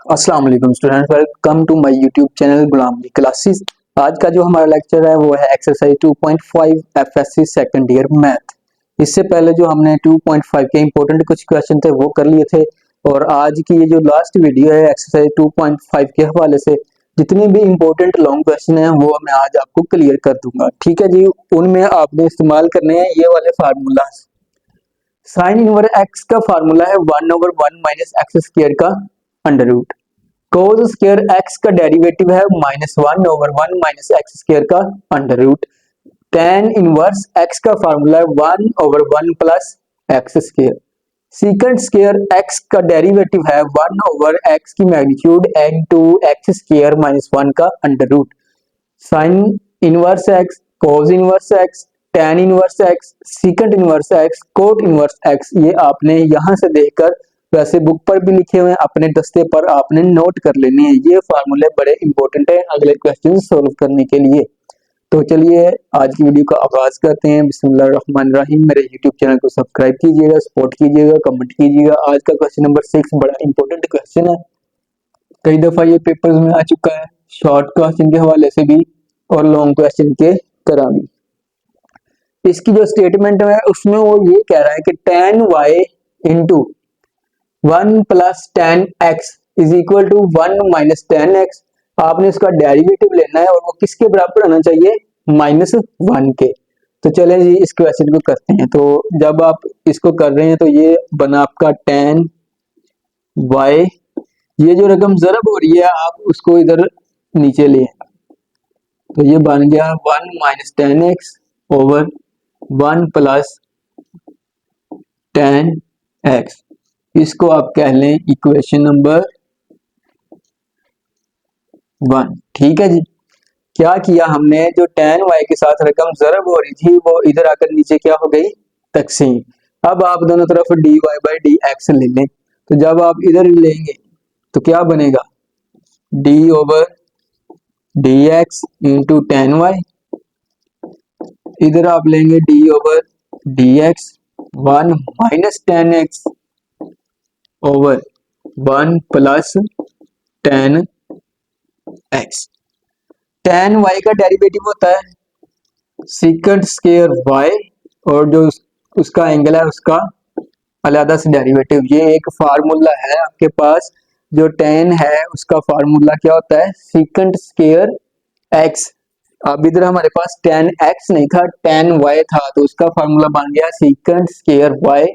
अस्सलाम वालेकुम student, welcome to my YouTube channel Ghulam Ali classes. आज का जो हमारा लेक्चर है वो है exercise 2.5 FSc second year math. इससे पहले जो हमने 2.5 के इंपॉर्टेंट कुछ क्वेश्चन थे वो कर लिए थे, और आज की ये जो लास्ट वीडियो है एक्सरसाइज 2.5 के हवाले से जितनी भी इंपॉर्टेंट लॉन्ग क्वेश्चन है वो मैं आज आपको क्लियर कर दूंगा। ठीक है जी, उनमें आपने इस्तेमाल करने हैं ये वाले फार्मूला। साइन इनवर्स एक्स का फार्मूला है 1/1 माइनस एक्स स्क्वायर का under root. Cos square x का डेरिवेटिव है -1/1 माइनस एक्स स्क्वायर का under root. Tan inverse x का फार्मूला है 1/1 plus x square. Secant square x का डेरिवेटिव है 1/x की मैग्नीट्यूड इनटू एक्स स्क्वायर -1 का under root. Sine inverse x, cos inverse x, tan inverse x, secant inverse x, cot inverse x, ये आपने यहां से देखकर वैसे बुक पर भी लिखे हुए हैं, अपने दस्ते पर आपने नोट कर लेने हैं। ये फार्मूले बड़े इंपॉर्टेंट है अगले क्वेश्चन सोल्व करने के लिए। तो चलिए आज की वीडियो का आगाज करते हैं। बिस्मिल्लाहिर्रहमानिर्रहीम। मेरे यूट्यूब चैनल को सब्सक्राइब कीजिएगा, सपोर्ट कीजिएगा, कमेंट कीजिएगा। आज का क्वेश्चन नंबर 6 बड़ा इंपॉर्टेंट क्वेश्चन है, कई दफा ये पेपर्स में आ चुका है, शॉर्ट क्वेश्चन के हवाले से भी और लॉन्ग क्वेश्चन के तरह भी। इसकी जो स्टेटमेंट है उसमें वो ये कह रहा है कि tan y into 1 plus tan x is equal to 1 minus ten x. आपने इसका डेरिवेटिव लेना है और वो किसके बराबर होना चाहिए? -1 के। तो चलें जी इस क्वेश्चन को करते हैं। तो जब आप इसको कर रहे हैं तो ये बना आपका tan y, ये जो रकम जरब हो रही है आप उसको इधर नीचे ले, तो ये बन गया 1 minus ten x over 1 plus tan x. इसको आप कह लें इक्वेशन नंबर 1। ठीक है जी, क्या किया हमने, जो tan y के साथ रकम जरब हो रही थी वो इधर आकर नीचे क्या हो गई? तकसीम। अब आप दोनों तरफ dy बाई डी एक्स ले लें, तो जब आप इधर लेंगे तो क्या बनेगा? d over d x into tan y, इधर आप लेंगे d over d x 1 minus ten x over 1 plus tan x. Tan y का डेरिवेटिव होता है सीकेंट स्क्वायर वाई, और जो उसका एंगल है उसका अलग से डेरिवेटिव। ये एक फार्मूला है आपके पास, जो टेन है उसका फार्मूला क्या होता है? Secant square x. अब इधर हमारे पास टेन एक्स नहीं था, टेन वाई था, तो उसका फार्मूला बन गया सीकेंट स्क्वायर वाई,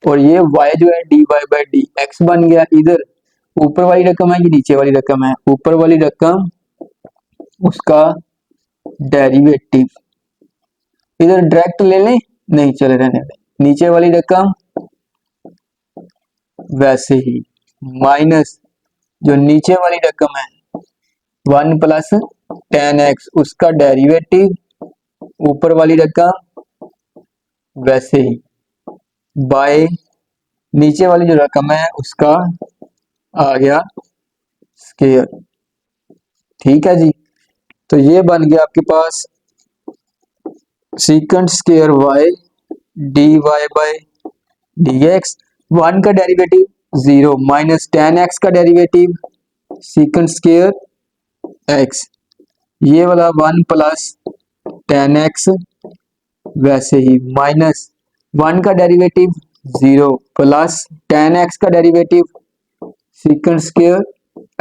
और ये y जो है dy बाई डी एक्स बन गया। इधर ऊपर वाली रकम है, ये नीचे वाली रकम है। ऊपर वाली रकम उसका डेरिवेटिव, इधर डायरेक्ट ले लें, नहीं चले रहने दें। नीचे वाली रकम वैसे ही माइनस जो नीचे वाली रकम है 1 प्लस टेन एक्स, उसका डेरिवेटिव, ऊपर वाली रकम वैसे ही बाय नीचे वाली जो रकम है उसका आ गया स्क्वायर। ठीक है जी, तो ये बन गया आपके पास secant square y d y by d x. 1 का डेरिवेटिव 0 माइनस टेन एक्स का डेरिवेटिव सीकेंट स्क्वायर एक्स, ये वाला 1 प्लस टेन एक्स वैसे ही माइनस 1 का डेरिवेटिव 0 प्लस टेन एक्स का derivative secant square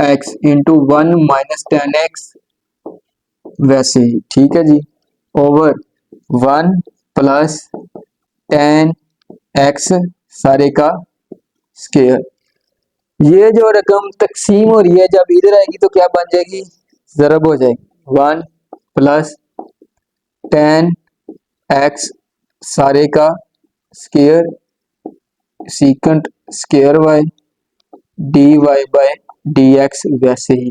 x into 1 minus ten x वैसे ही। ठीक है जी, ओवर 1 प्लस टेन एक्स सारे का स्क्वायर। ये जो रकम तकसीम हो रही है जब इधर आएगी तो क्या बन जाएगी? जरब हो जाएगी। 1 प्लस टेन एक्स सारे का square secant square y d y by d x वैसे ही।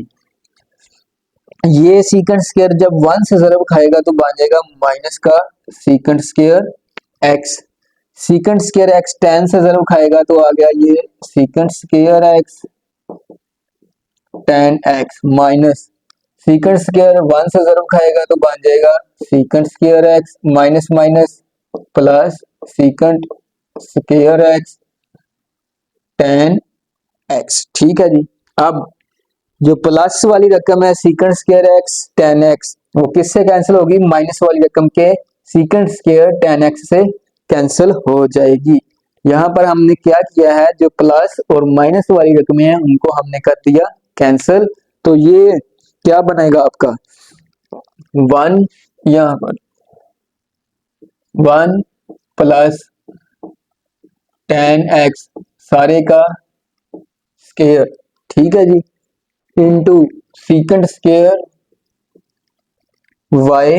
ये सीकेंट स्क्वायर जब 1 से जरब खाएगा तो बन जाएगा माइनस का secant square x. Secant square x 10 से जरब खाएगा तो आ गया ये secant square x ten x, minus secant square 1 से जरब खाएगा तो बन जाएगा secant square x minus minus plus secant square x ten x. ठीक है जी, अब जो प्लस वाली रकम है सीकेंड स्क्वायर एक्स टेन एक्स, वो किससे कैंसिल होगी? माइनस वाली रकम के सीकेंड स्क्वायर टेन एक्स से कैंसिल हो जाएगी। यहाँ पर हमने क्या किया है, जो प्लस और माइनस वाली रकमें हैं उनको हमने कर दिया कैंसिल। तो ये क्या बनेगा आपका? वन, यहाँ पर वन प्लस टेन एक्स सारे का स्क्वायर, ठीक है जी, into secant square y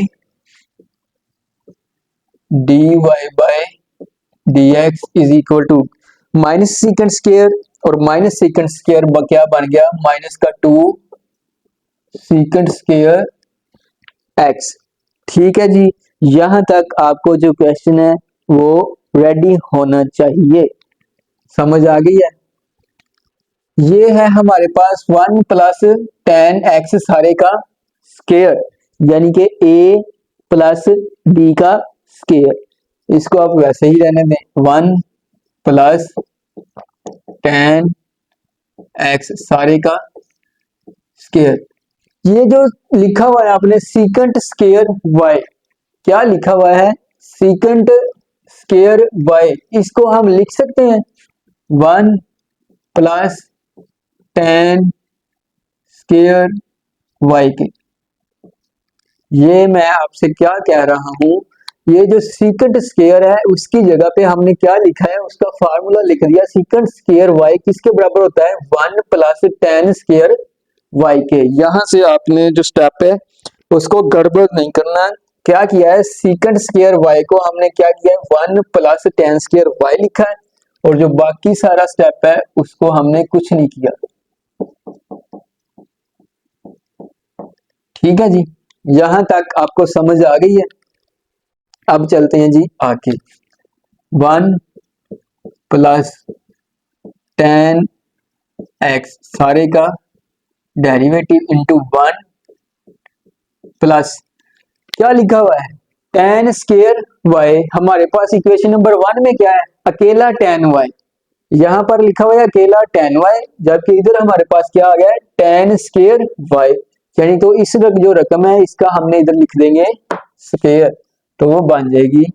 d y by d x is equal to minus secant square और माइनस सीकेंड स्क्वायर क्या बन गया? माइनस का टू सीकेंड स्क्वायर एक्स। ठीक है जी, यहां तक आपको जो क्वेश्चन है वो रेडी होना चाहिए। समझ आ गई है? ये है हमारे पास वन प्लस टेन एक्स सारे का स्क्वायर, यानी कि ए प्लस बी का स्क्वायर। इसको आप वैसे ही रहने दें, वन प्लस टेन एक्स सारे का स्क्वायर। ये जो लिखा हुआ है आपने सीकेंट स्क्वायर वाई, क्या लिखा हुआ है? Secant square y. इसको हम लिख सकते हैं one plus tan square y के। ये मैं आपसे क्या कह रहा हूं, ये जो सीकेंट स्क्वायर है उसकी जगह पे हमने क्या लिखा है, उसका फार्मूला लिख दिया। सीकेंट स्क्वायर वाई किसके बराबर होता है? One plus tan square y के। यहां से आपने जो स्टेप है उसको गड़बड़ नहीं करना। क्या किया है, सीकेंट स्क्वायर वाई को हमने क्या किया है, one plus tan square y लिखा है, और जो बाकी सारा स्टेप है उसको हमने कुछ नहीं किया। ठीक है जी, यहां तक आपको समझ आ गई है। अब चलते हैं जी आगे। वन प्लस टेन एक्स सारे का डेरिवेटिव इंटू वन प्लस क्या लिखा हुआ है, टेन स्क्वायर वाई। हमारे पास इक्वेशन नंबर वन में क्या है, अकेला टेन वाई। यहां पर लिखा हुआ है अकेला टेन वाई, जबकि इधर हमारे पास क्या आ गया है, टेन स्क्वायर वाई। यानी तो इस जो रकम है इसका हमने इधर लिख देंगे स्क्वायर, तो वो बन जाएगी।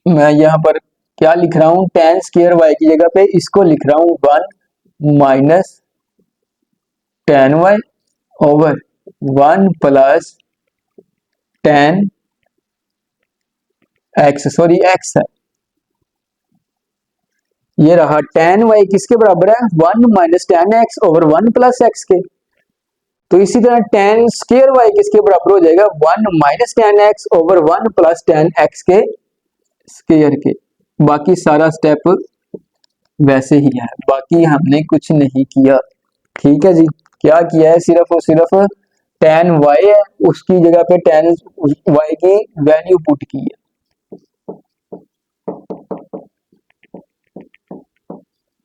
मैं यहाँ पर क्या लिख रहा हूं, टेन स्क्वायर वाई की जगह पे इसको लिख रहा हूं one minus tan y over one plus tan x, sorry x है, ये रहा टेन वाई किसके बराबर है, one minus ten x over one plus x के। तो इसी तरह टेन स्क्वायर वाई किसके बराबर हो जाएगा, one minus ten x over one plus tan x के स्क्वायर के। बाकी सारा स्टेप वैसे ही है, बाकी हमने कुछ नहीं किया। ठीक है जी, क्या किया है, सिर्फ और सिर्फ टेन वाई है उसकी जगह पे टेन वाई की वैल्यू पुट की है।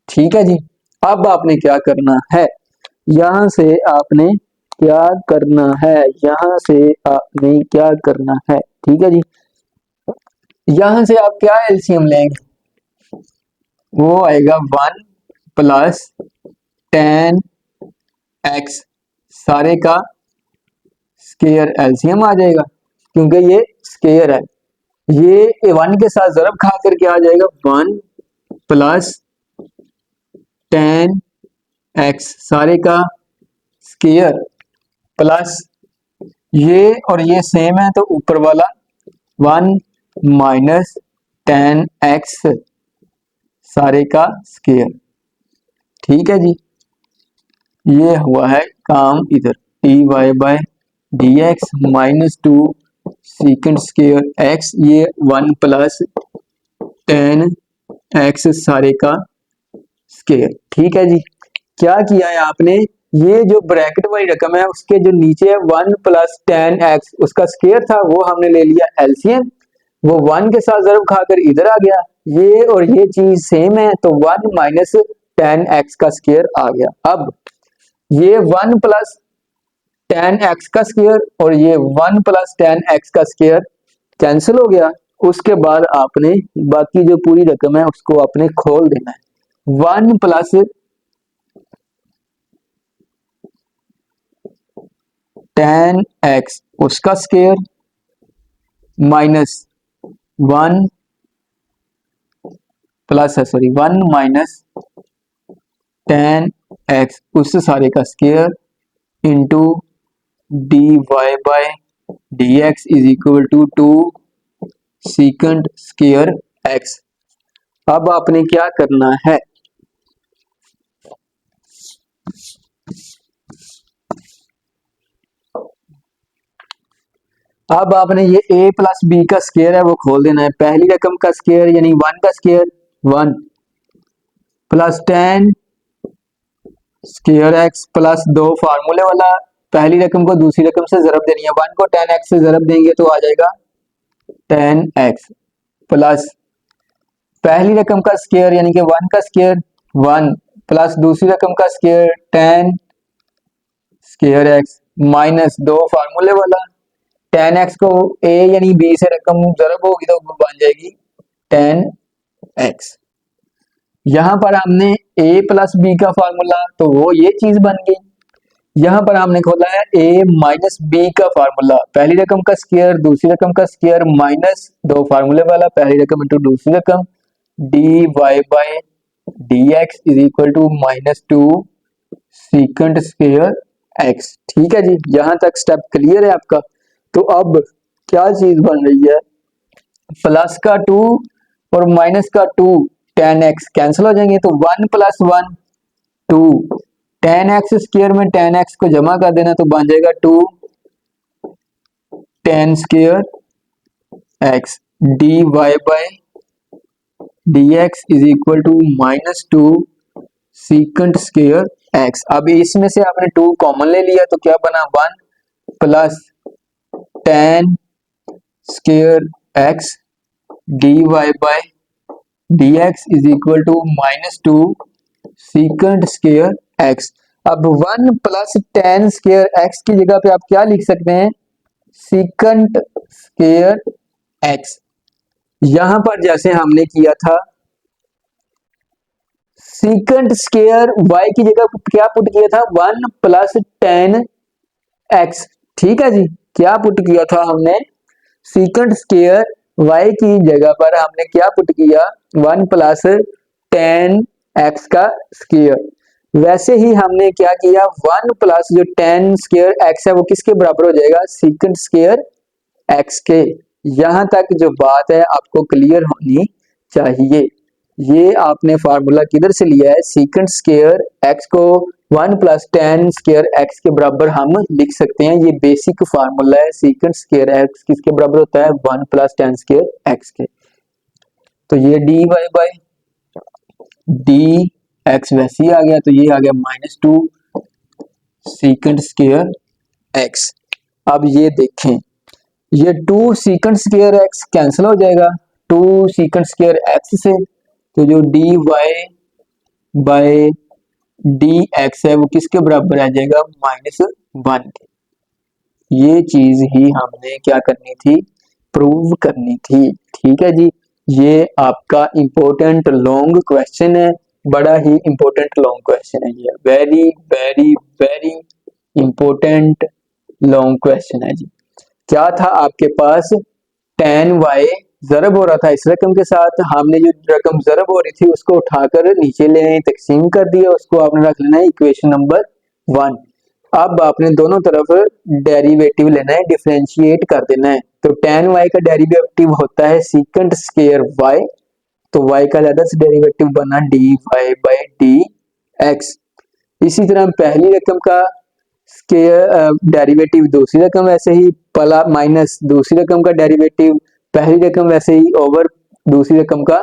ठीक है जी, अब आपने क्या करना है, यहां से आपने क्या करना है, यहां से आपने क्या करना है। ठीक है जी, यहां से आप क्या एलसीएम लेंगे, वो आएगा वन प्लस टेन एक्स सारे का स्क्वायर, एलसीएम आ जाएगा क्योंकि ये स्क्वायर है। ये वन के साथ जरब खा करके आ जाएगा वन प्लस टेन एक्स सारे का स्क्वायर प्लस ये और ये सेम है तो ऊपर वाला वन माइनस टेन एक्स सारे का स्क्वायर। ठीक है जी, ये हुआ है काम इधर, t y by d x minus two secant square x, ये वन प्लस टेन एक्स सारे का स्क्वायर। ठीक है जी, क्या किया है आपने, ये जो ब्रैकेट वाली रकम है उसके जो नीचे है वन प्लस टेन एक्स उसका स्क्वायर था, वो हमने ले लिया एलसीएम, वो वन के साथ जरब खाकर इधर आ गया। ये और ये चीज सेम है तो वन माइनस टेन एक्स का स्क्वायर आ गया। अब ये वन प्लस टेन एक्स का स्क्वायर और ये वन प्लस टेन एक्स का स्क्वायर कैंसिल हो गया। उसके बाद आपने बाकी जो पूरी रकम है उसको आपने खोल देना है। वन प्लस टेन एक्स उसका स्क्वायर माइनस 1 प्लस है सॉरी 1 माइनस टेन एक्स उस सारे का square into d y by d x is equal to 2 secant square x. अब आपने क्या करना है, अब आपने ये a प्लस बी का स्क्वायर है वो खोल देना है। पहली रकम का स्क्वायर यानी 1 का square 1 plus 10 square x plus 2 फार्मूले वाला पहली रकम को दूसरी रकम से ज़रब देनी है। 1 को 10x से ज़रब देंगे तो आ जाएगा 10x प्लस पहली रकम का स्क्वायर यानी कि 1 का स्क्वायर 1 प्लस दूसरी रकम का स्क्वायर 10 स्क्वायर एक्स माइनस 2 फार्मूले वाला 10x को a यानी b से रकम ज़रब होगी तो बन जाएगी 10x। यहां पर हमने a प्लस बी का फार्मूला तो वो ये चीज बन गई। यहां पर हमने खोला है a माइनस बी का फार्मूला, पहली रकम का स्क्वायर दूसरी रकम का स्क्वायर माइनस 2 फार्मूले वाला पहली रकम इंटू दूसरी रकम d y by d x is equal to minus 2 secant square x. ठीक है जी, यहां तक स्टेप क्लियर है आपका। तो अब क्या चीज बन रही है, प्लस का 2 और माइनस का 2 10x कैंसिल हो जाएंगे तो 1 प्लस 1 2 10x स्क्वायर में 10x को जमा कर देना तो बन जाएगा 2 10 square x d y by d x is equal to minus 2 secant square x। अब इसमें से आपने 2 कॉमन ले लिया तो क्या बना 1 plus 10 square x d y by d x is equal to minus 2 secant square x। अब 1 प्लस 10 स्क्वायर x की जगह पे आप क्या लिख सकते हैं, सीकंड स्क्वायर x। यहां पर जैसे हमने किया था सीकंड स्क्वायर y की जगह क्या पुट किया था 1 प्लस 10 x। ठीक है जी, क्या पुट किया था हमने, सीकंड स्क्वायर y की जगह पर हमने क्या पुट किया 1 प्लस 10 x का स्क्वायर। वैसे ही हमने क्या किया 1 प्लस जो 10 स्क्वायर x है वो किसके बराबर हो जाएगा, सीकंड स्क्वायर x के। यहां तक जो बात है आपको क्लियर होनी चाहिए। ये आपने फार्मूला किधर से लिया है, सीकंड स्क्वायर x को 1 प्लस 10 स्क्वायर x के बराबर हम लिख सकते हैं। ये बेसिक फार्मूला है, सीकंड स्क्वायर x किसके बराबर होता है 1 प्लस 10 स्क्वायर x के। तो ये d y by d x वैसे ही आ गया तो ये आ गया माइनस 2 सीकंड स्क्वायर x। अब ये देखें ये 2 सीकंड स्क्वायर x कैंसिल हो जाएगा 2 सीकंड स्क्वायर x से, तो जो d y by d x है वो किसके बराबर आ जाएगा -1 के। ये चीज ही हमने क्या करनी थी, प्रूव करनी थी। ठीक है जी, ये आपका इंपॉर्टेंट लॉन्ग क्वेश्चन है, बड़ा ही इंपॉर्टेंट लॉन्ग क्वेश्चन है ये, very very very important long question है जी। क्या था आपके पास 10y ज़रब हो रहा था इस रकम के साथ, हमने जो रकम ज़रब हो रही थी उसको उठाकर नीचे ले तकसीम कर दिया, उसको आपने रख लेना है इक्वेशन नंबर 1। अब आपने दोनों तरफ डेरिवेटिव लेना है, डिफरेंशिएट कर देना है। तो 10y का डेरिवेटिव होता है सीकंड स्क्वायर y, तो y का ज्यादा से डेरिवेटिव बना d y by d x. इसी तरह पहली रकम का स्क्वायर डेरिवेटिव दूसरी रकम वैसे ही प्लस माइनस दूसरी रकम का डेरिवेटिव पहली रकम वैसे ही ओवर दूसरी रकम का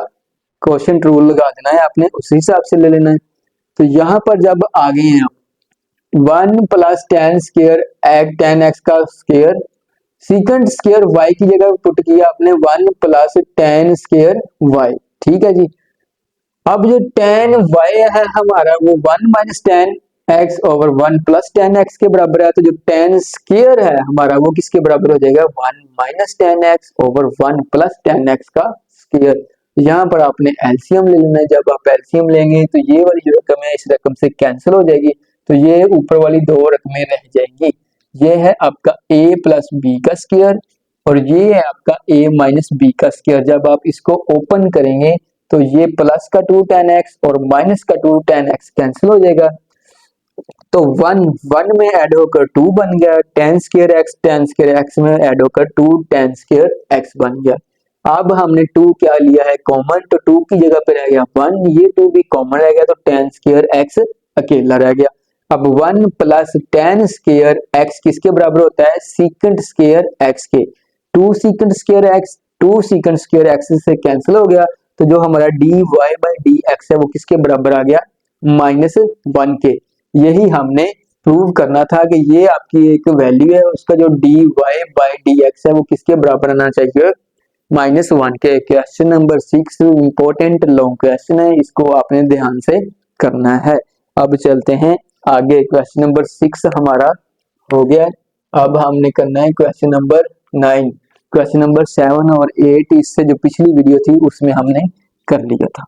क्वोशिएंट रूल लगा देना है आपने, उसी हिसाब से ले लेना है। तो यहाँ पर जब आ गए हैं 1 प्लस 10 स्क्वायर 10x का स्क्वायर सीकंड स्क्वायर y की जगह पुट किया आपने 1 प्लस 10 स्क्वायर y। ठीक है जी, अब जो 10y है हमारा वो 1 minus 10x over 1 plus 10x के बराबर है, तो जो 10 स्क्वायर है हमारा वो किसके बराबर हो जाएगा 1 minus 10x over 1 plus 10x का स्क्वायर। यहाँ पर आपने एलसीएम ले लेना है, जब आप एलसीएम लेंगे तो ये वाली जो रकम है इस रकम से कैंसिल हो जाएगी, तो ये ऊपर वाली 2 रकमें रह जाएंगी। ये है आपका a प्लस बी का स्क्वायर और ये है आपका a माइनस बी का स्क्वायर। जब आप इसको ओपन करेंगे तो ये प्लस का 2 tan x और माइनस का 2 tan x कैंसिल हो जाएगा। तो 1 में ऐड होकर 2 बन गया, tan स्क्वायर x में ऐड होकर 2 tan स्क्वायर x बन गया। अब हमने 2 क्या लिया है कॉमन, तो 2 की जगह पे रह गया 1, ये 2 भी कॉमन रह गया तो tan स्क्वायर x अकेला रह गया। अब 1 प्लस tan स्क्वायर x किसके बराबर होता है, सीकेंट स्क्वायर x के। 2 secant square x 2 secant square x से कैंसिल हो गया, तो जो हमारा dy बाई dx है वो किसके बराबर आ गया, -1 के। यही हमने प्रूव करना था कि ये आपकी एक वैल्यू है, उसका जो dy बाई dx है वो किसके बराबर आना चाहिए, -1 के। Question number 6 important long question है, इसको आपने ध्यान से करना है। अब चलते हैं आगे, क्वेश्चन नंबर 6 हमारा हो गया। अब हमने करना है क्वेश्चन नंबर 9। क्वेश्चन नंबर 7 और 8 इससे जो पिछली वीडियो थी उसमें हमने कर लिया था।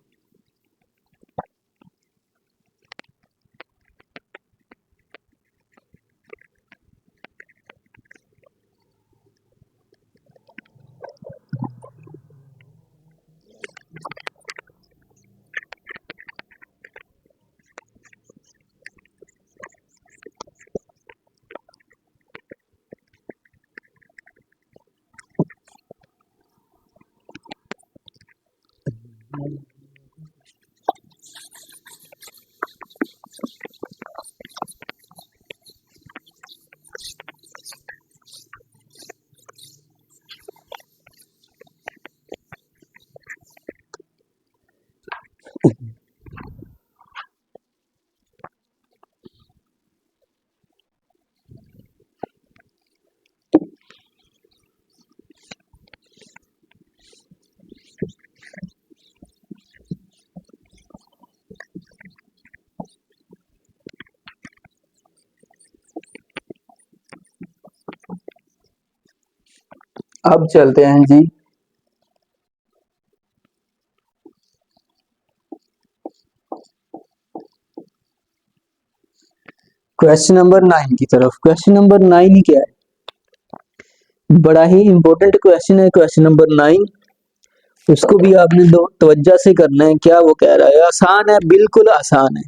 अब चलते हैं जी क्वेश्चन नंबर 9 की तरफ। क्वेश्चन नंबर 9 ही क्या है, बड़ा ही इंपॉर्टेंट क्वेश्चन है क्वेश्चन नंबर 9। उसको भी आपने तवज्जो से करना है। क्या वो कह रहा है, आसान है, बिल्कुल आसान है।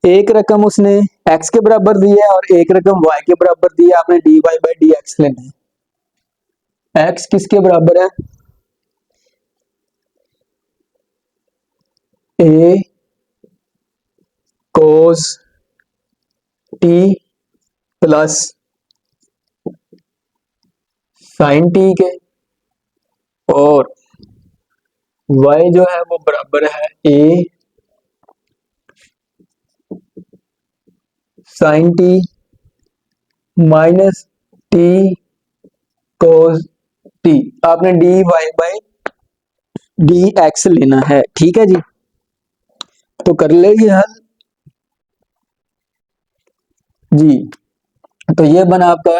एक रकम उसने x के बराबर दी है और एक रकम y के बराबर दी है, आपने dy बाई dx लेना है। x किसके बराबर है, a cos t plus sin t के, और y जो है वो बराबर है a sin t minus t cos t। आपने dy बाई dx लेना है, ठीक है जी। तो कर लेंगे हल जी। तो ये बना आपका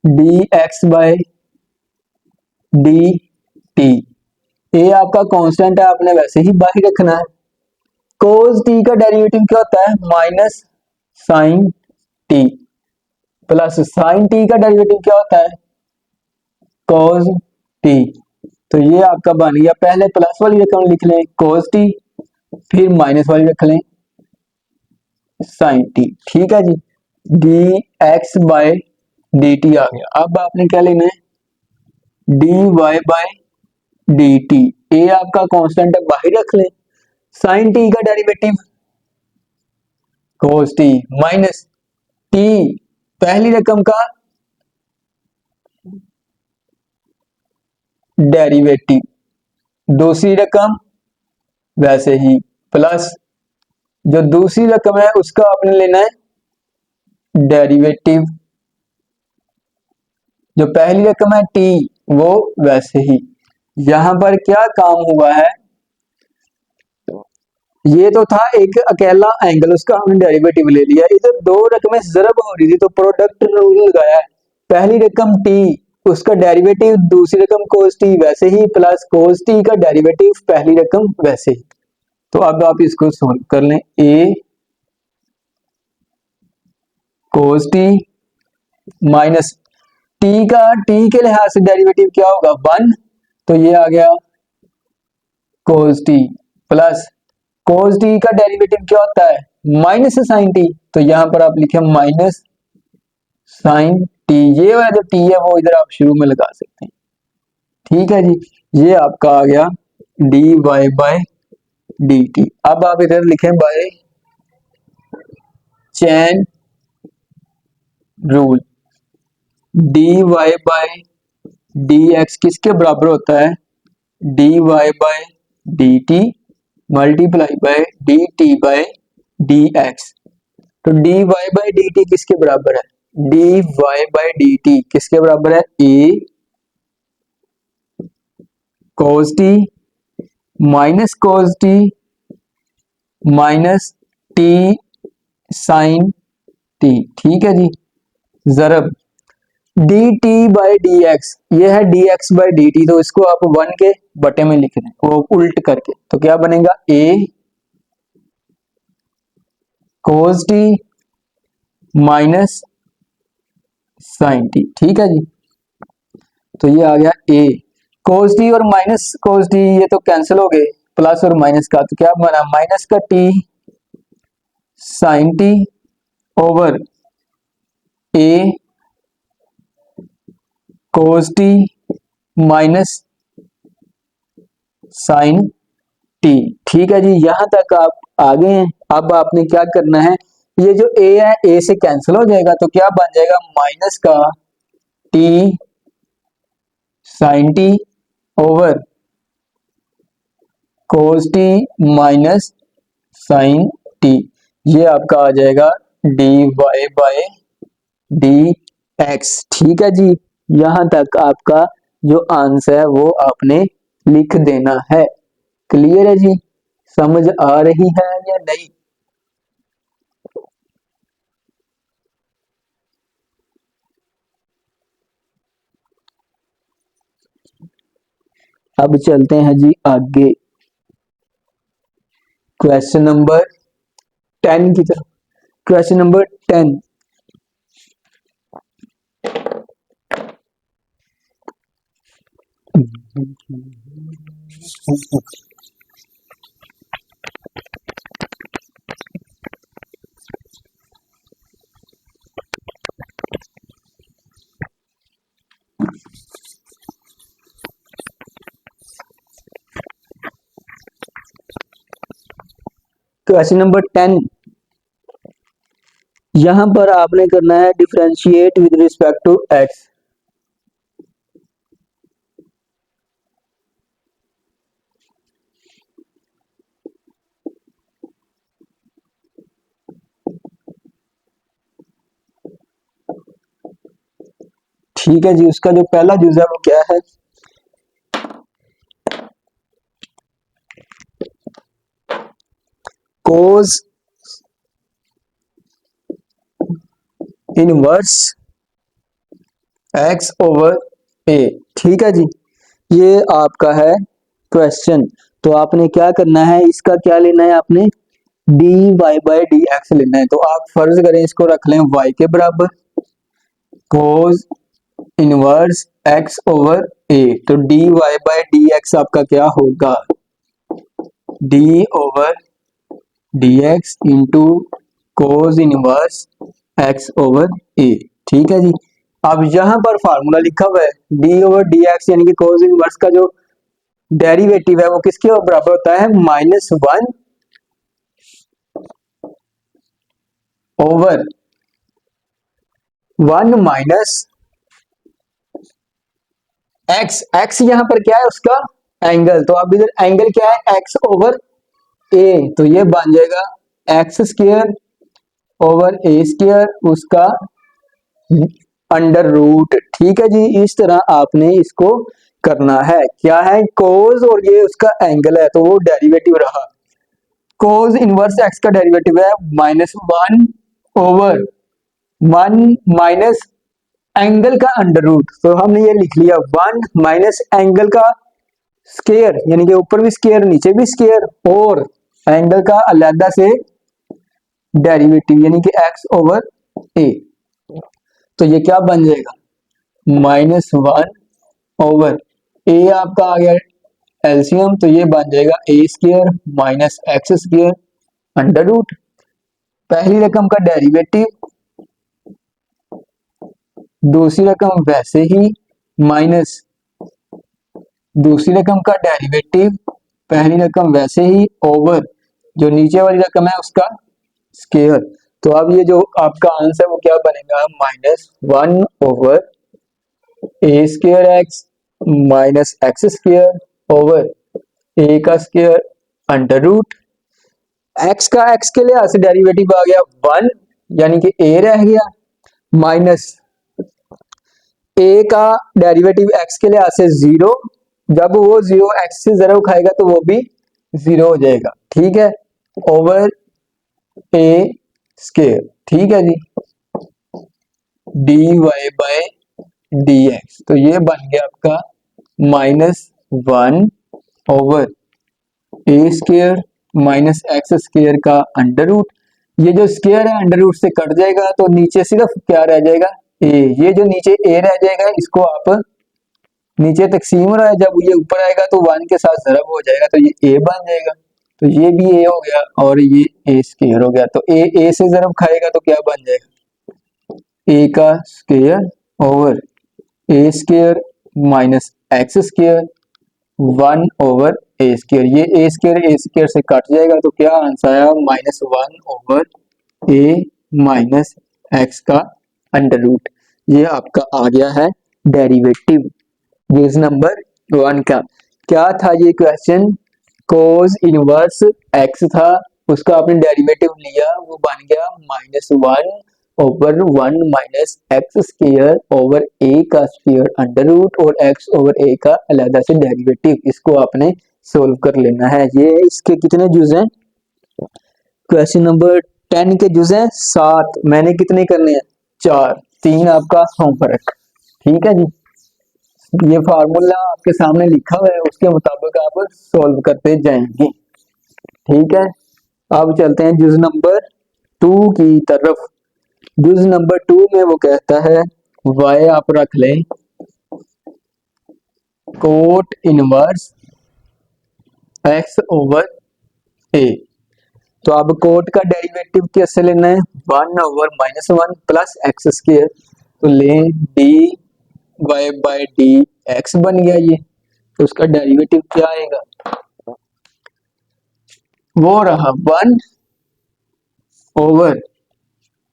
dx बाई dt। ये आपका कांस्टेंट है, आपने वैसे ही बाहर रखना है। cos t का डेरिवेटिव क्या होता है, minus sin t, plus sin t का डेरिवेटिव क्या होता है, cos t। तो ये आपका बन गया, पहले प्लस वाली रकम लिख लें cos t, फिर माइनस वाली रख लें sin t, ठीक है जी। dx बाय dt आ गया। अब आपने क्या लेना है, dy बाय dt। ये आपका कांस्टेंट है, बाहर रख लें। sin t का derivative cos t minus t पहली रकम का डेरिवेटिव, दूसरी रकम वैसे ही, प्लस जो दूसरी रकम है उसका आपने लेना है डेरिवेटिव, जो पहली रकम है t वो वैसे ही। यहां पर क्या काम हुआ है, ये तो था एक अकेला एंगल, उसका हमने डेरिवेटिव ले लिया। इधर दो रकमें ज़रब हो रही थी तो प्रोडक्ट रूल लगाया है। पहली रकम t उसका डेरिवेटिव, दूसरी रकम cos t वैसे ही, प्लस cos t का डेरिवेटिव पहली रकम वैसे ही। तो अब आप इसको सोल्व कर लें, a cos t minus T के लिहाज से डेरिवेटिव क्या होगा 1, तो ये आ गया cos t plus cos t का डेरिवेटिव क्या होता है माइनस साइन टी, तो यहां पर आप लिखे माइनस साइन टी। ये वाला जो टी है वो इधर आप शुरू में लगा सकते हैं। ठीक है जी, ये आपका आ गया d y by d t. अब आप इधर लिखें by chain rule, d y by d x किसके बराबर होता है d y by d t multiply by d t by d x. तो d y by d t किसके बराबर है d y by d t किसके बराबर है a cos t minus cos t minus t sine t. ठीक है जी, जरब d T by d x, ये है D x by D T, तो इसको आप 1 के बटे में लिख दें वो उल्ट करके, तो क्या बनेगा ए cos t minus sine t. ठीक है जी, तो ये आ गया ए कोस टी और माइनस कोस टी ये तो कैंसिल हो गए, प्लस और माइनस का तो क्या बना माइनस का टी साइन टी ओवर ए cos t minus sine t. ठीक है जी, यहां तक आप आ गए हैं। अब आपने क्या करना है, ये जो a है a से कैंसिल हो जाएगा, तो क्या बन जाएगा माइनस का t sine t over cos t minus sine t. ये आपका आ जाएगा d y by d x. ठीक है जी, यहां तक आपका जो आंसर है वो आपने लिख देना है। क्लियर है जी, समझ आ रही है या नहीं? अब चलते हैं जी आगे क्वेश्चन नंबर 10 की तरफ। क्वेश्चन नंबर 10, क्वेश्चन नंबर 10, यहां पर आपने करना है differentiate with respect to x. ठीक है जी, उसका जो पहला यूज है वो क्या है कोस इनवर्स एक्स ओवर ए। ठीक है जी, ये आपका है क्वेश्चन। तो आपने क्या करना है, इसका क्या लेना है आपने d y by d x लेना है। तो आप फर्ज करें इसको रख लें y के बराबर cos inverse x over a, तो d y by d x आपका क्या होगा d over d x into cos inverse x over a। ठीक है जी, अब यहां पर फार्मूला लिखा हुआ है डी ओवर डी एक्स यानी कि कोस इनवर्स का जो डेरिवेटिव है वो किसके बराबर होता है -1 ओवर 1 माइनस एक्स। एक्स यहां पर क्या है उसका एंगल, तो अब इधर एंगल क्या है एक्स ओवर ए, तो ये बन जाएगा x square over a square उसका अंडर रूट। ठीक है जी, इस तरह आपने इसको करना है। क्या है कोस और ये उसका एंगल है, तो वो डेरिवेटिव रहा कोस इनवर्स एक्स का डेरिवेटिव है -1 ओवर 1 माइनस एंगल का अंडर रूट, तो हमने ये लिख लिया 1 माइनस एंगल का स्केयर यानी कि ऊपर भी स्केयर नीचे भी स्केयर और एंगल का अलग से डेरिवेटिव यानी कि x ओवर a। तो ये क्या बन जाएगा, -1 ओवर ए आपका आ गया एलसीएम, तो ये बन जाएगा a square minus x square under root पहली रकम का डेरिवेटिव, दूसरी रकम वैसे ही माइनस दूसरी रकम का डेरिवेटिव, पहली रकम वैसे ही ओवर जो नीचे वाली रकम है उसका स्क्वायर। तो अब ये जो आपका आंसर वो क्या बनेगा, -1 over a square x minus x square over a का स्क्वायर अंडर रूट एक्स का एक्स के लिहाज से डेरिवेटिव आ गया 1 यानी कि ए रह गया माइनस ए का डेरिवेटिव एक्स के लिहाज से 0, जब वो 0 एक्स से जरा खाएगा तो वो भी 0 हो जाएगा, ठीक है, ओवर ए स्क्वायर, ठीक है जी, dy बाय dx। तो ये बन गया आपका -1 over a square minus x square का अंडर रूट, ये जो स्क्वायर है अंडर रूट से कट जाएगा तो नीचे सिर्फ क्या रह जाएगा, ए, ये जो नीचे ए रह जाएगा इसको आप नीचे तकसीम रहा है, जब ये ऊपर आएगा तो 1 के साथ ज़रब हो जाएगा तो ये ए बन जाएगा, तो ये भी ए हो गया और ये ए स्क्वायर हो गया, तो ए से ज़रब खाएगा तो क्या बन जाएगा, ए का square over a square minus x square 1 over a square, ये ए स्क्वायर से कट जाएगा तो क्या आंसर आया, -1 ओवर ए माइनस एक्स का अंडर रूट। ये आपका आ गया है डेरिवेटिव यूज नंबर 1 का। क्या था ये क्वेश्चन, कोस इनवर्स एक्स था, उसका आपने डेरिवेटिव लिया, वो बन गया -1 over 1 minus x square over a का स्क्वायर अंडर रूट और एक्स ओवर ए का अलग से डेरिवेटिव, इसको आपने सोल्व कर लेना है। ये इसके कितने जुज हैं, क्वेश्चन नंबर 10 के जुज हैं 7, मैंने कितने करने हैं 4, 3 आपका होमवर्क, ठीक है जी। ये फार्मूला आपके सामने लिखा हुआ है, उसके मुताबिक आप सॉल्व करते जाएंगे, ठीक है। अब चलते हैं जुज नंबर 2 की तरफ। जुज नंबर 2 में वो कहता है y आप रख लें cot inverse x over a, तो अब कोट का डेरिवेटिव कैसे लेना है, 1 ओवर -1 प्लस एक्स स्क्वायर, तो लें dy बाय dx बन गया ये, तो उसका डेरिवेटिव क्या आएगा, वो रहा 1 ओवर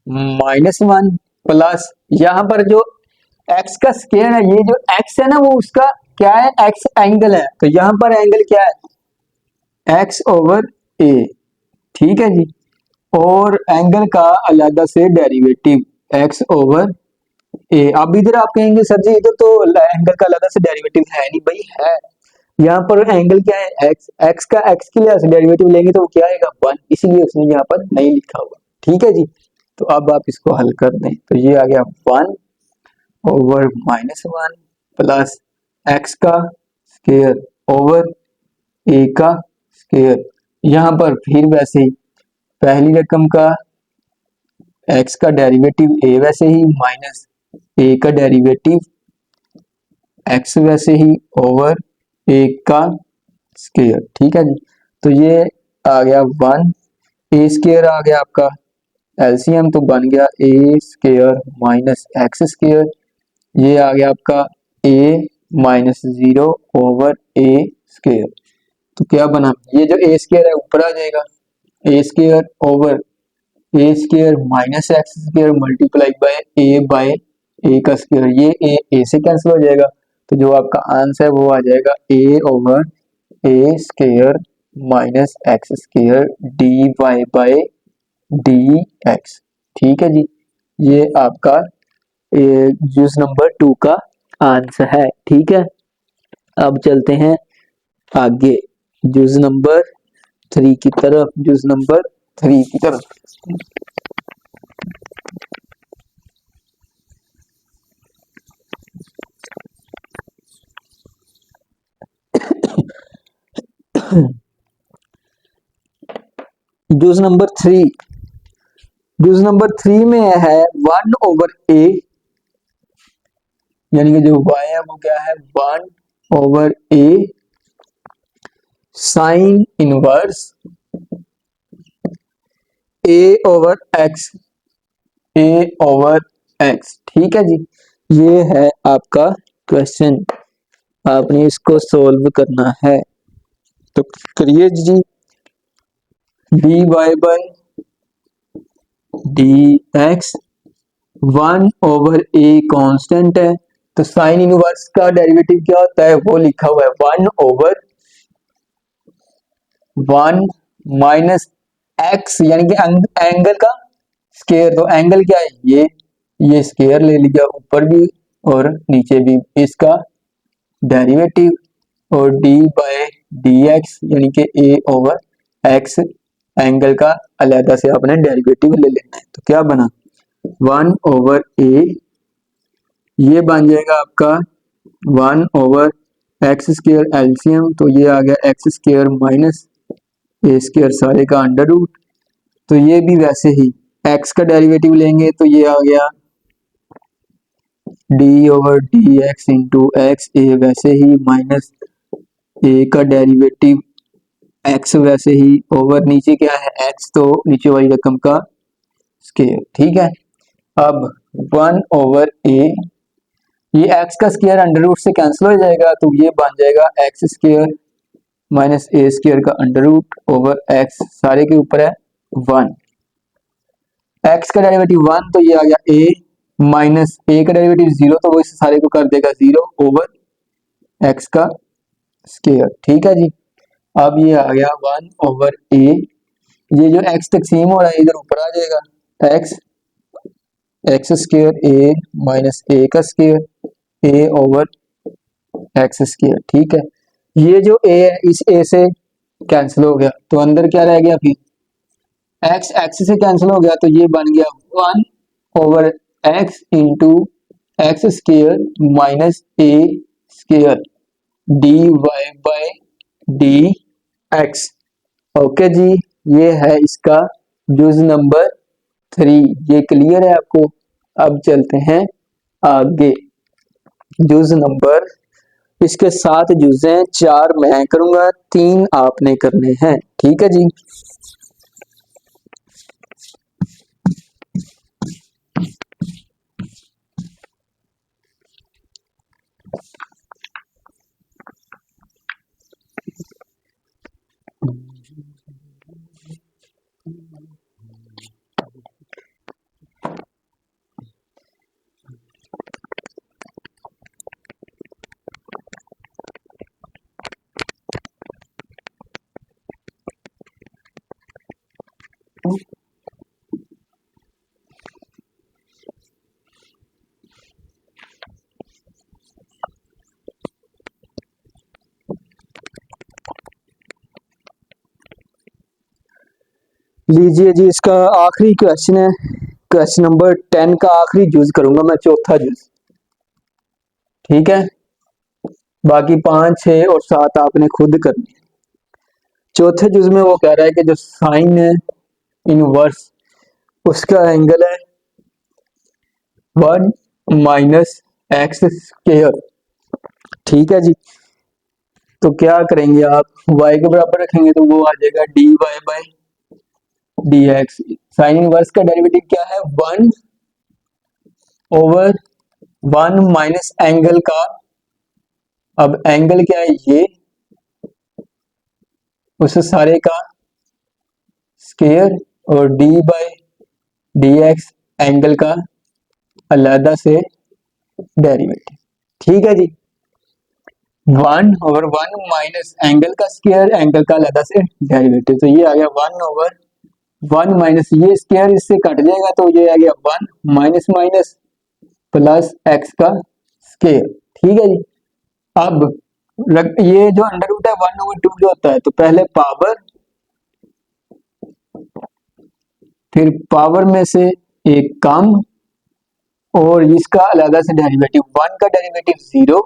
-1 प्लस यहाँ पर जो x का स्क्वायर है, ये जो x है ना वो उसका क्या है, x एंगल है, तो यहाँ पर एंगल क्या है, x ओवर a, ठीक है जी, और एंगल का अलग से डेरिवेटिव x ओवर a। अब इधर आप कहेंगे सर जी इधर तो एंगल का अलग से डेरिवेटिव है नहीं, भाई है, यहाँ पर एंगल क्या है x का x के लिए डेरिवेटिव लेंगे तो वो क्या आएगा 1, इसीलिए उसने यहाँ पर नहीं लिखा हुआ, ठीक है जी। तो अब आप इसको हल कर दें, तो ये आ गया 1 ओवर -1 प्लस x का स्क्वायर ओवर a का स्क्वायर, यहाँ पर फिर वैसे ही पहली रकम का x का डेरिवेटिव a वैसे ही माइनस a का डेरिवेटिव x वैसे ही ओवर a का स्क्वायर, ठीक है जी। तो ये आ गया 1, a स्क्वायर आ गया आपका एलसीएम, तो बन गया a square minus x square, ये आ गया आपका a minus 0 over a square, तो क्या बना, ये जो a स्क्वायर है ऊपर आ जाएगा, a square over a square minus x square multiply by a का स्क्वायर, ये a से कैंसिल हो जाएगा, तो जो आपका आंसर है वो आ जाएगा a over a square minus x square dy by dx, ठीक है जी। ये आपका जूस नंबर 2 का आंसर है, ठीक है। अब चलते हैं आगे जूस नंबर 3 की तरफ, जूस नंबर 3 की तरफ। जूस नंबर 3 में है 1 ओवर a यानी कि जो y है वो क्या है 1/a sine inverse a/x, a/x। ठीक है जी, ये है आपका क्वेश्चन, आपने इसको सोल्व करना है। तो करिए जी। dy by dx 1/a constant है, तो साइन इनवर्स का डेरिवेटिव क्या होता है वो लिखा हुआ है 1/1 माइनस एक्स, यानी कि एंगल का स्केयर। तो एंगल क्या है ये स्केयर ले लिया ऊपर भी और नीचे भी, इसका डेरिवेटिव। और डी बाय डी एक्स यानी कि a/x एंगल का अलहदा से आपने डेरिवेटिव ले लेना है। तो क्या बना 1/a, ये बन जाएगा आपका 1/x² एलसीएम, तो ये आ गया x² माइनस a² सारे का अंडर रूट। तो ये भी वैसे ही x का डेरिवेटिव लेंगे तो ये आ गया d/dx इंटू एक्स, ए वैसे ही माइनस a का डेरिवेटिव x वैसे ही ओवर नीचे क्या है x, तो नीचे वाली रकम का स्केयर। ठीक है, अब 1/a, ये x का स्केयर अंडर रूट से कैंसिल हो जाएगा, तो ये बन जाएगा x² माइनस a² का अंडर रूट ओवर x, सारे के ऊपर है 1। x का डेरिवेटिव 1 तो ये आ गया a, माइनस a का डेरिवेटिव 0 तो वो इस सारे को कर देगा 0 ओवर x का स्केयर। ठीक है जी, अब ये आ गया 1/a, ये जो x तकसीम हो रहा है इधर ऊपर आ जाएगा x² a माइनस a का स्केयर a ओवर x²। ठीक है, ये जो a है इस a से कैंसिल हो गया, तो अंदर क्या रह गया फिर x से कैंसिल हो गया, तो ये बन गया 1/x into x² minus a² dy by dx। Okay जी, ये है इसका जुज नंबर 3। ये क्लियर है आपको? अब चलते हैं आगे। जुज नंबर, इसके 7 जुज हैं, 4 मैं करूंगा, 3 आपने करने हैं। ठीक है जी। लीजिए जी, इसका आखिरी क्वेश्चन है, क्वेश्चन नंबर 10 का आखिरी जुज करूंगा मैं, चौथा जुज। ठीक है, बाकी 5, 6 और 7 आपने खुद करनी है। चौथे जुज में वो कह रहा है कि जो साइन है इनवर्स उसका एंगल है 1 माइनस x²। ठीक है जी, तो क्या करेंगे आप, y के बराबर रखेंगे तो वो आ जाएगा dy by dx। Sine inverse का डेरिवेटिव क्या है 1/1 माइनस एंगल का, अब एंगल क्या है ये, उस सारे का स्केयर और d बाय dx एंगल का अलहदा से डेरिवेटिव। ठीक है जी, 1/1 माइनस एंगल का स्केयर, एंगल का अलहदा से डेरिवेटिव, तो ये आ गया 1/1 माइनस ये स्केयर इससे कट जाएगा, तो ये आ गया 1 माइनस माइनस प्लस x का स्केयर। ठीक है जी, अब ये जो अंडर रूट है 1/2 जो होता है, तो पहले पावर, फिर पावर में से एक कम और इसका अलग से डेरिवेटिव, 1 का डेरिवेटिव 0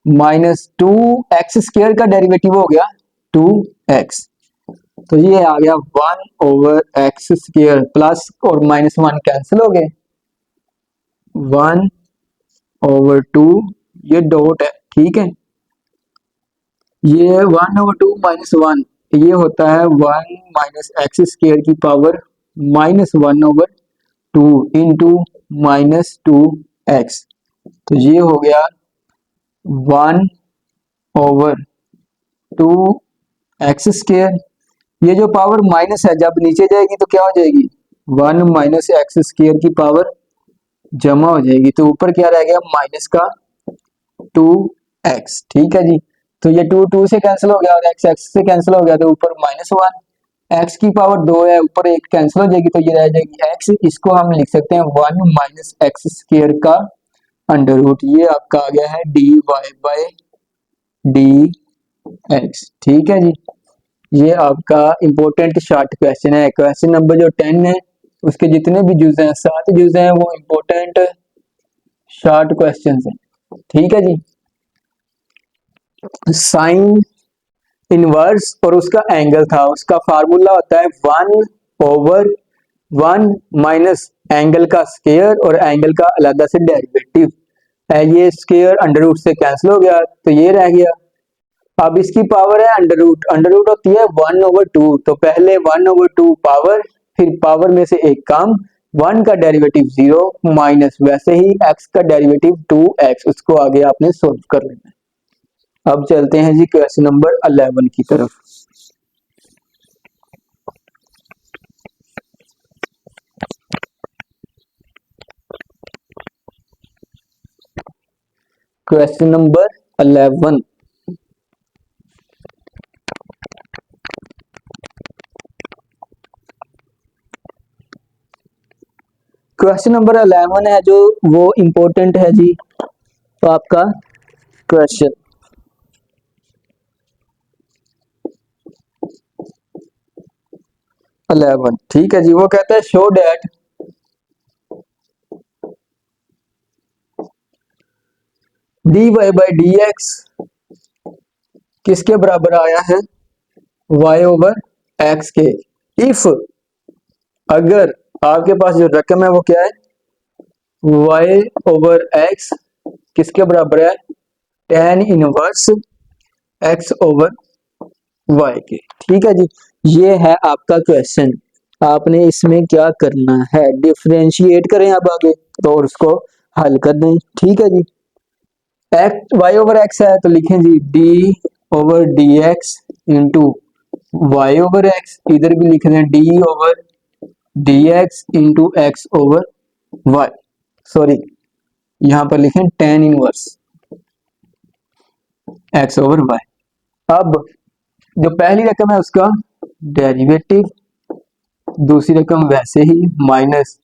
माइनस 2x² का डेरिवेटिव हो गया 2x। तो ये आ गया 1/x² प्लस और -1 कैंसिल हो गए, 1 ओवर 2, ये डॉट है, ठीक है। ये 1/2 - 1, ये होता है 1 माइनस एक्स स्क्र की पावर -1/2 इंटू -2x। तो ये हो गया 1/2 x²। ये जो पावर माइनस है जब नीचे जाएगी तो क्या हो जाएगी, 1 माइनस x² की पावर जमा हो जाएगी, तो ऊपर क्या रह गया माइनस का 2x, ठीक है जी। तो ये 2 2 से कैंसिल हो गया और x x से कैंसिल हो गया, तो ऊपर -1, x की पावर 2 है, ऊपर एक कैंसिल हो जाएगी, तो ये रह जाएगी x। इसको हम लिख सकते हैं 1 माइनस x² का अंडर रूट। ये आपका आ गया है dy/dx, ठीक है जी। ये आपका इंपॉर्टेंट शॉर्ट क्वेश्चन है। क्वेश्चन नंबर जो 10 है उसके जितने भी जुज हैं, 7 जुज हैं, वो इंपॉर्टेंट शॉर्ट क्वेश्चन है, ठीक है जी। साइन इनवर्स और उसका एंगल था, उसका फार्मूला होता है 1/1 माइनस एंगल का स्क्वायर और एंगल का अलग से डेरिवेटिव है। ये स्क्वायर अंडर रूट से कैंसिल हो गया, तो ये रह गया। अब इसकी पावर है अंडर रूट, अंडर रूट होती है 1/2, तो पहले 1/2 पावर, फिर पावर में से एक काम, 1 का डेरिवेटिव 0 माइनस वैसे ही x का डेरिवेटिव 2x, उसको आगे आपने सोल्व कर लेना है। अब चलते हैं जी क्वेश्चन नंबर 11 की तरफ। क्वेश्चन नंबर 11, क्वेश्चन नंबर 11 है जो वो इंपॉर्टेंट है जी। तो आपका क्वेश्चन 11, ठीक है जी। वो कहता है शो डैट dy/dx किसके बराबर आया है, y/x के। इफ, अगर आपके पास जो रकम है वो क्या है, y/x किसके बराबर है, tan इनवर्स x/y के, ठीक है जी। ये है आपका क्वेश्चन। आपने इसमें क्या करना है, डिफरेंशिएट करें अब आगे तो और उसको हल कर दें, ठीक है जी। एक्स y/x है तो लिखें जी d/dx इंटू y/x, इधर भी लिख दें d/dx इंटू x/y, सॉरी यहां पर लिखें tan इनवर्स x/y। अब जो पहली रकम है उसका डेरिवेटिव, दूसरी रकम वैसे ही माइनस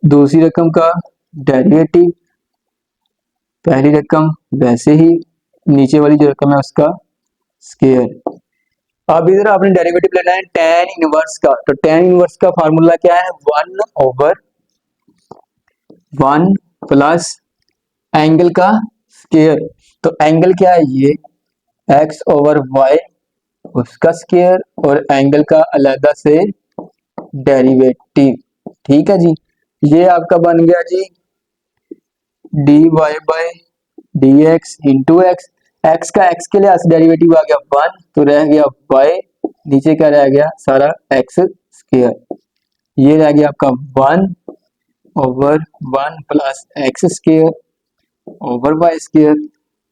दूसरी रकम का डेरिवेटिव, पहली रकम वैसे ही, नीचे वाली जो रकम है उसका स्क्वायर। अब इधर आपने डेरिवेटिव लेना है tan इनवर्स का, तो tan इनवर्स का फार्मूला क्या है, 1/1 प्लस एंगल का स्क्वायर। तो एंगल क्या है, ये x/y उसका स्क्वायर और एंगल का अलग से डेरिवेटिव, ठीक है जी। ये आपका बन गया जी dy/dx इंटू एक्स, एक्स का एक्स के लिहाज से डेरिवेटिव आ गया 1, तो रह गया y, नीचे क्या रह गया सारा x स्क्वायर। ये रह गया आपका 1/1 plus x square over y square.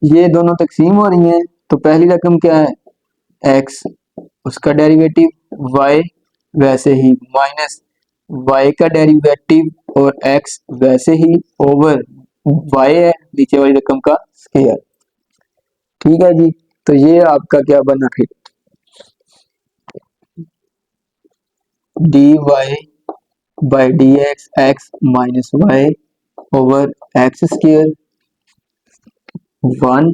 ये दोनों तकसीम हो रही हैं, तो पहली रकम क्या है x, उसका डेरिवेटिव, y वैसे ही माइनस y का डेरिवेटिव और x वैसे ही ओवर y है नीचे वाली रकम का स्क्वायर, ठीक है जी। तो ये आपका क्या बना फिर dy/dx x minus y over x square 1,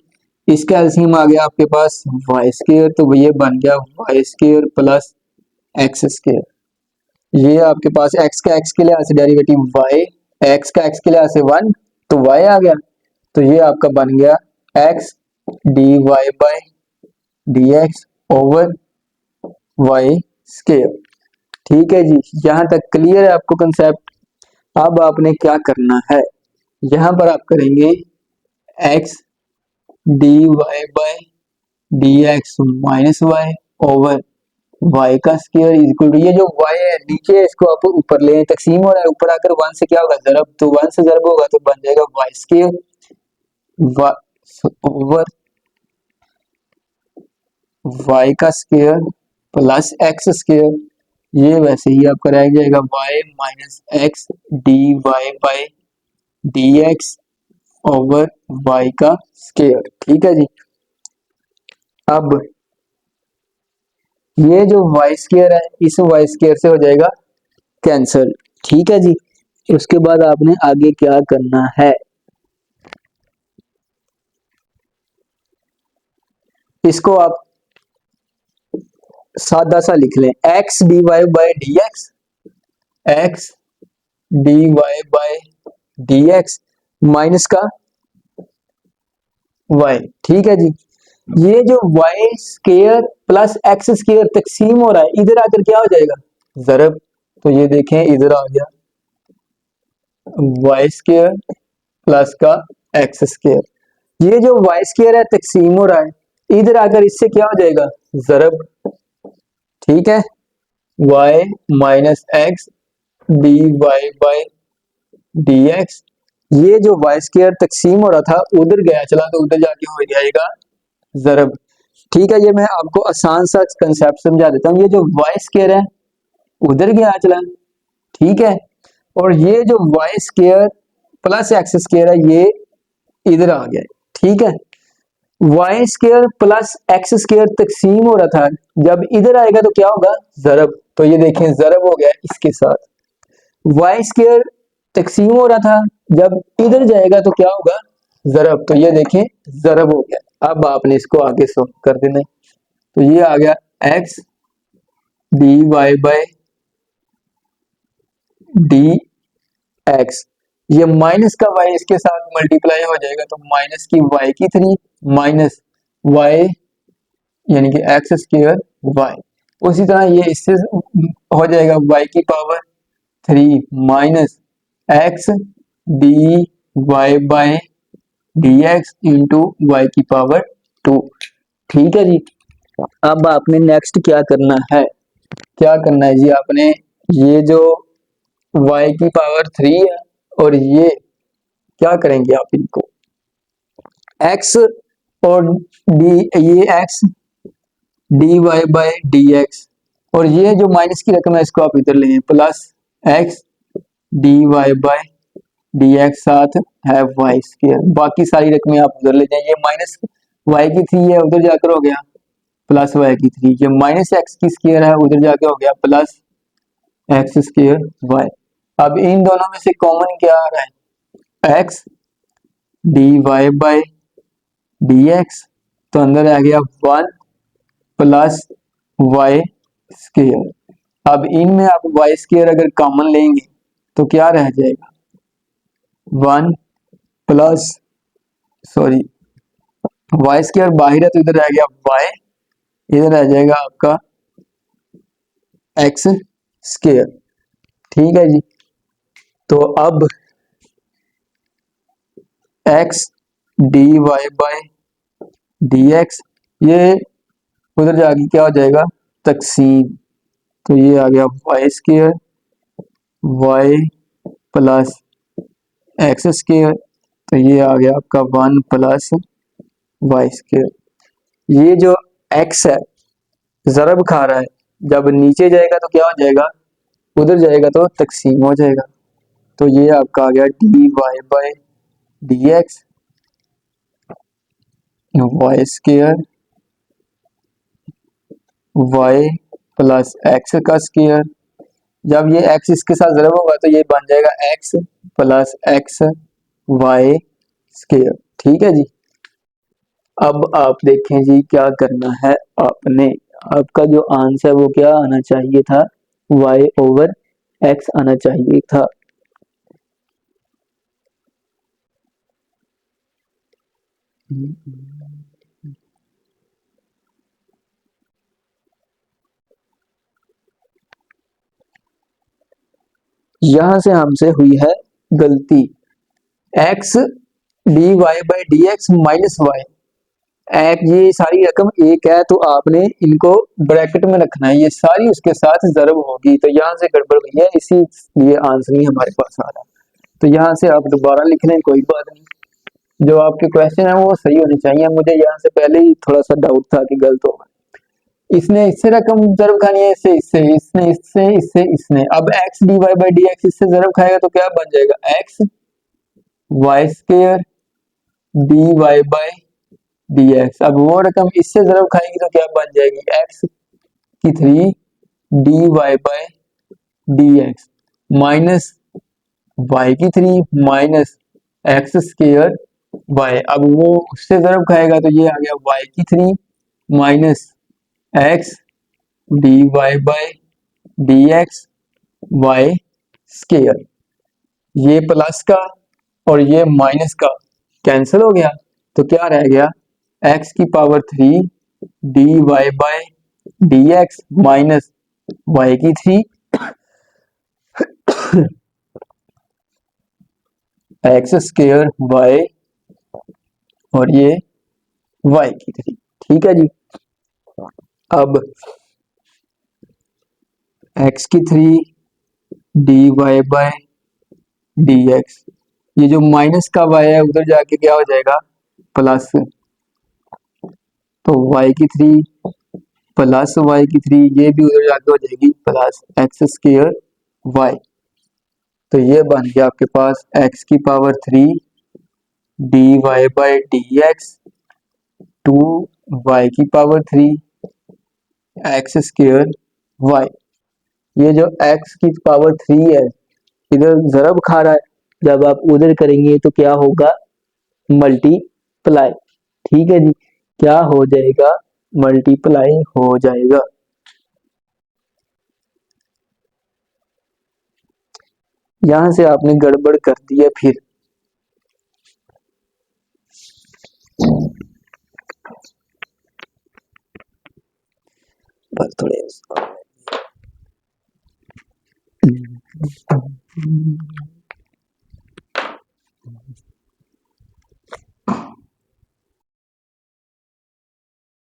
इसका एलसीएम आ गया आपके पास वाई स्क्वायर, तो ये बन गया y square plus x square. ये आपके पास x का x के लिहाज से डेरिवेटिव y, x का x के लिहाज से 1, तो y आ गया, तो ये आपका बन गया x dy/dx over y square, ठीक है जी। यहां तक क्लियर है आपको कंसेप्ट। अब आपने क्या करना है, यहाँ पर आप करेंगे x d y by d x minus y over y का स्क्वायर इक्वल टू, ये जो वाई है नीचे है इसको आप ऊपर ले तकसीम हो रहा है, ऊपर आकर वन से क्या होगा जरब, तो वन से जरब होगा तो बन जाएगा वाई स्क्वायर ओवर वाई का स्क्वायर प्लस एक्स स्क्वायर, ये वैसे ही आपका रह जाएगा y minus x d y by d x over y का स्क्वायर। ठीक है जी। अब ये जो वाई स्क्वायर है इस वाई स्क्वायर से हो जाएगा कैंसिल। ठीक है जी। उसके बाद आपने आगे क्या करना है, इसको आप सादा सा लिख लें, x d y by d x d y by d x minus का वाई। ठीक है जी। ये जो y square plus x square तकसीम हो रहा है इधर आकर क्या हो जाएगा जरब, तो ये देखें इधर आ गया वाई स्क्वायर प्लस का एक्स स्क्वायर, ये जो वाई स्क्वायर है तकसीम हो रहा है इधर आकर इससे क्या हो जाएगा जरब। ठीक है, y minus x d y by d x, ये जो वाई स्क्वायर तकसीम हो रहा था उधर गया चला तो उधर जाके हो जाएगा जरब। ठीक है, ये मैं आपको आसान सा कंसेप्ट समझा देता हूँ। ये जो वाई स्क्वायर है उधर गया चला, ठीक है, और ये जो y square plus x square है ये इधर आ गया। ठीक है, y square plus x square तकसीम हो रहा था, जब इधर आएगा तो क्या होगा जरब, तो ये देखें जरब हो गया इसके साथ। वाई स्क्वायर तकसीम हो रहा था, जब इधर जाएगा तो क्या होगा जरब, तो ये देखें जरब हो गया। अब आपने इसको आगे सॉल्व कर देना है, तो ये आ गया x d y by d x, ये माइनस का वाई इसके साथ मल्टीप्लाई हो जाएगा तो माइनस की वाई की 3 माइनस वाई यानी कि एक्स स्क्वायर वाई, उसी तरह ये इससे हो जाएगा वाई की power 3 minus x d y by d x into y की पावर 2। ठीक है जी। अब आपने नेक्स्ट क्या करना है, क्या करना है जी, आपने ये जो y की पावर 3 है और ये क्या करेंगे आप इनको x और d, ये x d y by d x, और ये जो माइनस की रकम है इसको आप इधर लें plus x d y by d x साथ है वाई स्क्वायर, बाकी सारी रकमें आप उधर ले जाएं। ये माइनस वाई की 3 है उधर जाकर हो गया प्लस वाई की 3, ये माइनस एक्स की स्क्वायर है उधर जाके हो गया प्लस एक्स स्क्वायर वाई। अब इन दोनों में से कॉमन क्या आ रहा है x d y by d x, तो अंदर आ गया 1 प्लस वाई स्क्वायर। अब इनमें आप वाई स्क्वायर अगर कॉमन लेंगे तो क्या रह जाएगा 1 प्लस सॉरी वाई स्क्वायर बाहर है तो इधर रह गया वाई, इधर रह जाएगा आपका एक्स स्क्वायर। ठीक है जी। तो अब x d y by d x, ये उधर जाके क्या हो जाएगा तकसीम, तो ये आ गया y square y plus x square, तो ये आ गया आपका 1 प्लस वाई स्क्वायर। ये जो एक्स है जरब खा रहा है, जब नीचे जाएगा तो क्या हो जाएगा उधर जाएगा तो तकसीम हो जाएगा, तो ये आपका आ गया d y by d x y square y plus x का स्क्वायर, जब ये एक्स इसके साथ जरब होगा तो ये बन जाएगा x plus x y square. ठीक है जी। अब आप देखें जी क्या करना है आपने, आपका जो आंसर है वो क्या आना चाहिए था y ओवर x आना चाहिए था। यहां से हमसे हुई है गलती, x d y by d x minus y. एक ये सारी रकम एक है तो आपने इनको ब्रैकेट में रखना है, ये सारी उसके साथ जरब होगी, तो यहाँ से गड़बड़ हुई है, इसीलिए आंसर नहीं हमारे पास आ रहा। तो यहाँ से आप दोबारा लिख लें, कोई बात नहीं, जो आपके क्वेश्चन है वो सही होने चाहिए। मुझे यहाँ से पहले ही थोड़ा सा डाउट था कि गलत होगा। इसने इससे रकम जरब खानी है, इससे इससे, इसने इससे इससे इसने। अब x d y by d x इससे जरब खाएगा तो क्या बन जाएगा, x y square d y by d x. अब वो रकम इससे जरब खाएगी तो क्या बन जाएगी, एक्स की 3 d y by d x minus y की 3 माइनस एक्स स्क्र वाई। अब वो उससे जरब खाएगा तो ये आ गया वाई की 3 minus x d y by d x y square. ये प्लस का और ये माइनस का कैंसिल हो गया, तो क्या रह गया, एक्स की power 3 d y by d x minus y की 3 एक्स स्क्र वाई और ये वाई की 3। ठीक है जी। अब एक्स की 3 d y by d x, ये जो माइनस का वाई है उधर जाके क्या हो जाएगा, प्लस, तो वाई की 3 प्लस वाई की 3, ये भी उधर जाके हो जाएगी प्लस एक्स स्क्र वाई। तो ये बन गया आपके पास एक्स की power 3 d y by d x to y की पावर 3 एक्स स्क्र वाई। ये जो x की पावर 3 है इधर जरब खा रहा है, जब आप उधर करेंगे तो क्या होगा, मल्टीप्लाई। ठीक है जी, क्या हो जाएगा, मल्टीप्लाई हो जाएगा। यहां से आपने गड़बड़ कर दी है फिर। बस थोड़े